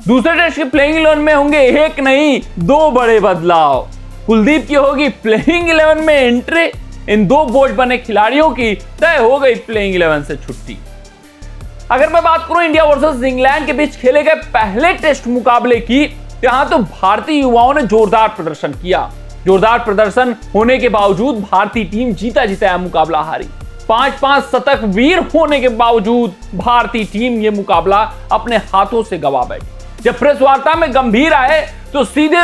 दूसरे टेस्ट के प्लेइंग 11 में होंगे एक नहीं दो बड़े बदलाव। कुलदीप की होगी प्लेइंग 11 में एंट्री। इन दो बोझ बने खिलाड़ियों की तय हो गई प्लेइंग 11 से छुट्टी। अगर मैं बात करूं इंडिया वर्सेस इंग्लैंड के बीच खेले गए पहले टेस्ट मुकाबले की, यहां तो भारतीय युवाओं ने जोरदार प्रदर्शन किया। जोरदार प्रदर्शन होने के बावजूद भारतीय टीम जीता जीता मुकाबला हारी। 5-5 शतक वीर होने के बावजूद भारतीय टीम यह मुकाबला अपने हाथों से गवा बैठी। जब प्रेस वार्ता में गंभीर आए तो सीधे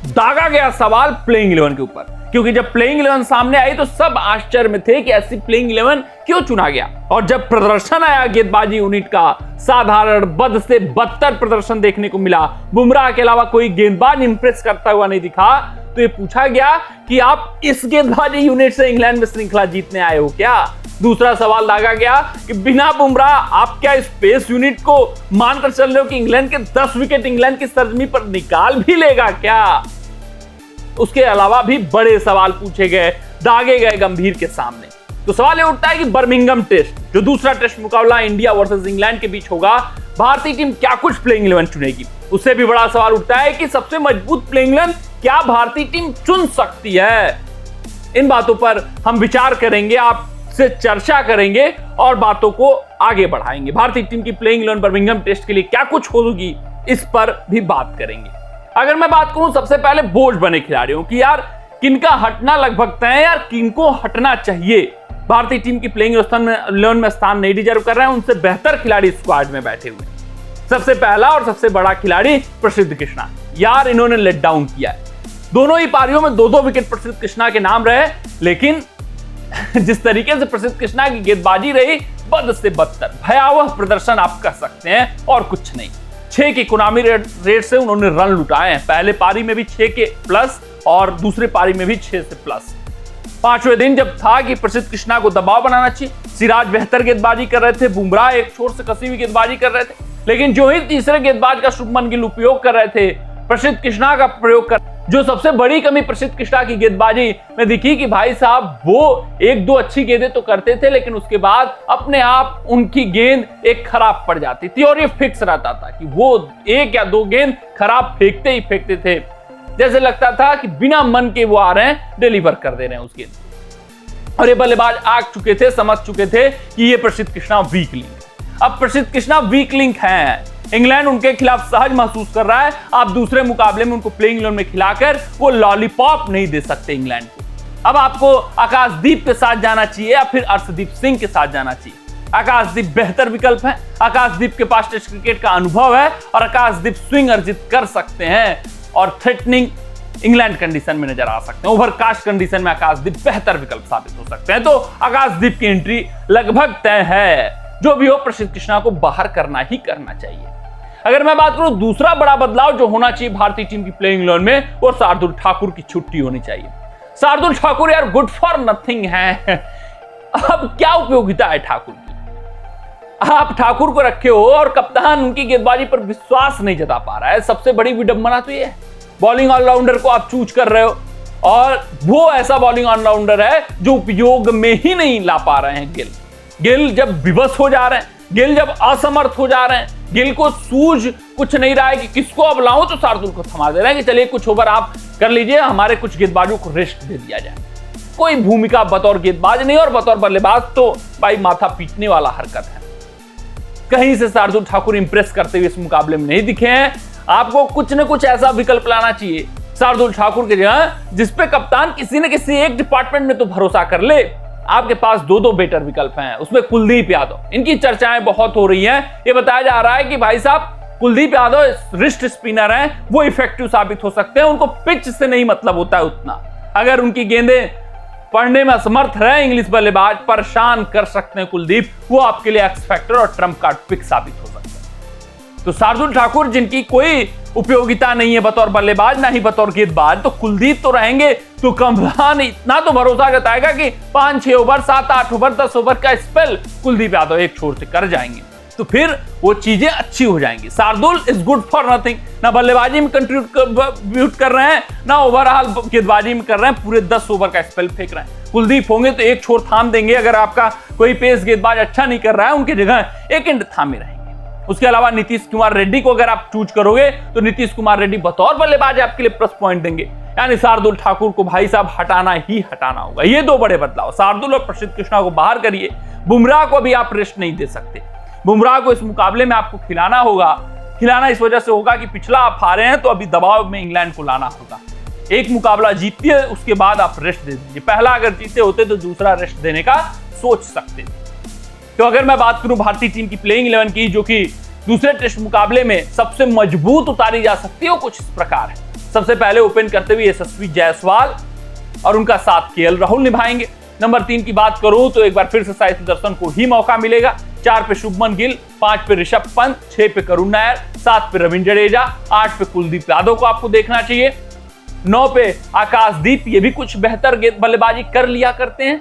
दागा गया सवाल प्लेइंग 11 के ऊपर, क्योंकि जब प्लेइंग 11 सामने आई तो सब आश्चर्य में थे कि ऐसी प्लेइंग 11 क्यों चुना गया। और जब प्रदर्शन आया गेंदबाजी यूनिट का, साधारण बद से बदतर प्रदर्शन देखने को मिला। बुमराह के अलावा कोई गेंदबाज इंप्रेस करता हुआ नहीं दिखा। तो ये पूछा गया कि आप इस गेंदबाजी यूनिट से इंग्लैंड में श्रृंखला जीतने आए हो क्या। दूसरा सवाल दागा गया कि बिना बुमराह आप क्या इस पेस यूनिट को मानकर चल रहे हो कि इंग्लैंड के 10 विकेट इंग्लैंड की सरजमी पर निकाल भी लेगा क्या। उसके अलावा भी बड़े सवाल पूछे गए, दागे गए गंभीर के सामने। तो सवाल ये उठता है कि बर्मिंघम टेस्ट, जो दूसरा टेस्ट मुकाबला इंडिया वर्सेस इंग्लैंड के बीच होगा, भारतीय टीम क्या कुछ प्लेइंग 11 चुनेगी। उससे भी बड़ा सवाल उठता है कि सबसे मजबूत प्लेइंग 11 क्या भारतीय टीम चुन सकती है। इन बातों पर हम विचार करेंगे, आपसे चर्चा करेंगे और बातों को आगे बढ़ाएंगे। भारतीय टीम की प्लेइंग 11 बर्मिंघम टेस्ट के लिए क्या कुछ होगी, इस पर भी बात करेंगे। अगर मैं बात करूं सबसे पहले बोझ बने खिलाड़ियों की, यार किनका हटना लगभग तय है, यार किनको हटना चाहिए। भारतीय टीम की प्लेइंग 11 में स्थान नहीं डिजर्व कर रहे हैं, उनसे बेहतर खिलाड़ी स्क्वाड में बैठे हुए। सबसे पहला और सबसे बड़ा खिलाड़ी प्रसिद्ध कृष्णा। यार इन्होंने लेट डाउन किया है। दोनों ही पारियों में 2-2 विकेट प्रसिद्ध कृष्णा के नाम रहे, लेकिन जिस तरीके से प्रसिद्ध कृष्णा की गेंदबाजी रही, बद से बदतर भयावह प्रदर्शन आप कह सकते हैं और कुछ नहीं। 6 के इकोनॉमी रेट से उन्होंने रन लुटाए हैं। पहले पारी में भी 6 के प्लस और दूसरे पारी में भी 6 से प्लस। पांचवें दिन जब था कि प्रसिद्ध कृष्णा को दबाव बनाना चाहिए, सिराज बेहतर गेंदबाजी कर रहे थे, बुमराह एक छोर से कसी हुई गेंदबाजी कर रहे थे, लेकिन जो ही तीसरे गेंदबाज का शुभमन गिल उपयोग कर रहे थे, प्रसिद्ध कृष्णा का प्रयोग कर। जो सबसे बड़ी कमी प्रसिद्ध कृष्णा की गेंदबाजी में दिखी कि भाई साहब वो 1-2 अच्छी गेंदें तो करते थे, लेकिन उसके बाद अपने आप उनकी गेंद एक खराब पड़ जाती थी और ये फिक्स रहता था कि वो 1 या 2 गेंद खराब फेंकते ही फेंकते थे। जैसे लगता था कि बिना मन के वो आ रहे हैं, डिलीवर कर दे रहे हैं उस गेंद। और ये बल्लेबाज आ चुके थे, समझ चुके थे कि ये प्रसिद्ध कृष्णा वीक लिंक है। अब प्रसिद्ध कृष्णा वीक लिंक है, इंग्लैंड उनके खिलाफ सहज महसूस कर रहा है। आप दूसरे मुकाबले में उनको प्लेइंग 11 में खिलाकर वो लॉलीपॉप नहीं दे सकते इंग्लैंड को। अब आपको आकाशदीप के साथ जाना चाहिए या फिर अर्शदीप सिंह के साथ जाना चाहिए। आकाशदीप बेहतर विकल्प है। आकाशदीप के पास टेस्ट क्रिकेट का अनुभव है और आकाशदीप स्विंग अर्जित कर सकते हैं और थ्रेटनिंग इंग्लैंड कंडीशन में नजर आ सकते हैं। ओवरकास्ट कंडीशन में आकाशदीप बेहतर विकल्प साबित हो सकते हैं। तो आकाशदीप की एंट्री लगभग तय है। जो भी हो, प्रसिद्ध कृष्णा को बाहर करना ही करना चाहिए। अगर मैं बात करूं दूसरा बड़ा बदलाव जो होना चाहिए भारतीय टीम की प्लेइंग 11 में, वो शार्दुल ठाकुर की छुट्टी होनी चाहिए। शार्दुल ठाकुर यार गुड फॉर नथिंग है। अब क्या उपयोगिता है ठाकुर की। आप ठाकुर को रखे हो और कप्तान उनकी गेंदबाजी पर विश्वास नहीं जता पा रहा है। सबसे बड़ी विडंबना तो ये है, बॉलिंग ऑलराउंडर को आप चूज कर रहे हो और वो ऐसा बॉलिंग ऑलराउंडर है जो उपयोग में ही नहीं ला पा रहे हैं। गिल जब विवश हो जा रहे हैं, गिल जब असमर्थ हो जा रहे हैं, गिल को सूझ कुछ नहीं रहा है कि किसको अब लाऊं, तो शार्दुल को थमा दे रहे हैं कि चलिए कुछ ओवर आप कर लीजिए, हमारे कुछ गेंदबाजों को रेस्ट दे दिया जाए। कोई भूमिका बतौर गेंदबाज नहीं और बतौर बल्लेबाज तो भाई माथा पीटने वाला हरकत है। कहीं से शार्दुल ठाकुर इंप्रेस करते हुए इस मुकाबले में नहीं दिखे हैं। आपको कुछ न कुछ ऐसा विकल्प लाना चाहिए शार्दुल ठाकुर के जगह, जिसपे कप्तान किसी न किसी एक डिपार्टमेंट में तो भरोसा कर ले। आपके पास 2-2 बेटर विकल्प हैं, उसमें कुलदीप यादव, इनकी चर्चाएं बहुत हो रही हैं। ये बताया जा रहा है कि भाई साहब कुलदीप यादव रिस्ट स्पिनर हैं, वो इफेक्टिव साबित हो सकते हैं। उनको पिच से नहीं मतलब होता है उतना। अगर उनकी गेंदें पढ़ने में असमर्थ रहे इंग्लिश बल्लेबाज, परेशान कर सकते हैं कुलदीप। वो आपके लिए एक्स फैक्टर और ट्रम्प कार्ड पिक साबित हो सकते हैं। तो शार्दुल ठाकुर जिनकी कोई उपयोगिता नहीं है बतौर बल्लेबाज ना ही बतौर गेंदबाज, तो कुलदीप तो रहेंगे। तो कप्तान इतना तो भरोसा जताएगा कि 5-6 ओवर, 7-8 ओवर, 10 ओवर का स्पेल कुलदीप यादव एक छोर से कर जाएंगे, तो फिर वो चीजें अच्छी हो जाएंगी। Shardul is good for nothing, ना बल्लेबाजी में कंट्रीब्यूट कर रहे हैं, ना ओवरऑल गेंदबाजी में कर रहे हैं, पूरे 10 ओवर का स्पेल फेंक रहे हैं। कुलदीप होंगे तो एक छोर थाम देंगे। अगर आपका कोई पेस गेंदबाज अच्छा नहीं कर रहा है, उनकी जगह एक एंड थामे रहेंगे। उसके अलावा नीतीश कुमार रेड्डी को अगर आप चूज करोगे तो नीतीश कुमार रेड्डी बतौर बल्लेबाज आपके लिए प्लस पॉइंट देंगे, यानी शार्दुल ठाकुर को भाई साहब हटाना ही हटाना होगा। ये दो बड़े बदलाव, शार्दुल और प्रसिद्ध कृष्णा को बाहर करिए, बुमराह को भी आप रेस्ट नहीं दे सकते। बुमराह को इस मुकाबले में आपको खिलाना होगा। खिलाना इस वजह से होगा कि पिछला आप हारे हैं तो अभी दबाव में इंग्लैंड को लाना होगा। एक मुकाबला जीतिए, उसके बाद आप रेस्ट दे दीजिए। पहला अगर जीते होते तो दूसरा रेस्ट देने का सोच सकते। तो अगर मैं बात करूं भारतीय टीम की प्लेइंग 11 की, जो कि दूसरे टेस्ट मुकाबले में सबसे मजबूत उतारी जा सकती है, वो कुछ इस प्रकार है। सबसे पहले ओपन करते हुए यशस्वी जायसवाल और उनका साथ केएल राहुल निभाएंगे। नंबर 3 की बात करूं तो एक बार फिर से साई सुदर्शन को ही मौका मिलेगा। 4 पे शुभमन गिल, 5 पे ऋषभ पंत, 6 पे करुण नायर, 7 पे रविंद्र जडेजा, 8 पे कुलदीप यादव को आपको देखना चाहिए। 9 पे आकाशदीप, ये भी कुछ बेहतर बल्लेबाजी कर लिया करते हैं,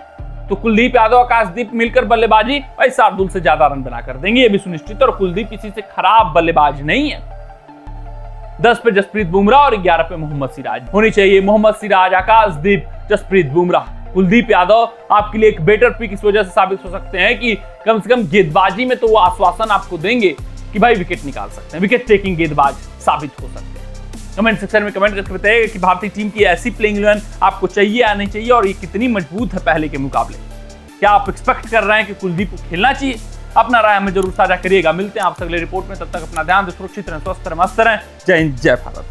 तो कुलदीप यादव आकाशदीप मिलकर बल्लेबाजी भाई शार्दुल से ज्यादा रन बना कर देंगे, ये भी सुनिश्चित। और कुलदीप किसी से खराब बल्लेबाज नहीं है। 10 पे जसप्रीत बुमराह और 11 पे मोहम्मद सिराज होनी चाहिए। मोहम्मद सिराज, आकाशदीप, जसप्रीत बुमराह, कुलदीप यादव आपके लिए एक बेटर पिक इस वजह से साबित हो सकते हैं कि कम से कम गेंदबाजी में तो वो आश्वासन आपको देंगे कि भाई विकेट निकाल सकते हैं, विकेट टेकिंग गेंदबाज साबित हो सकते हैं। कमेंट सेक्शन में कमेंट करके बताइएगा कि भारतीय टीम की ऐसी प्लेइंग 11 आपको चाहिए या नहीं चाहिए, और ये कितनी मजबूत है पहले के मुकाबले। क्या आप एक्सपेक्ट कर रहे हैं कि कुलदीप को खेलना चाहिए? अपना राय हमें जरूर साझा करिएगा। मिलते हैं आपसे अगले रिपोर्ट में, तब तक अपना ध्यान दें, सुरक्षित रहें, स्वस्थ रहें, मस्त रहें। जय हिंद, जय भारत।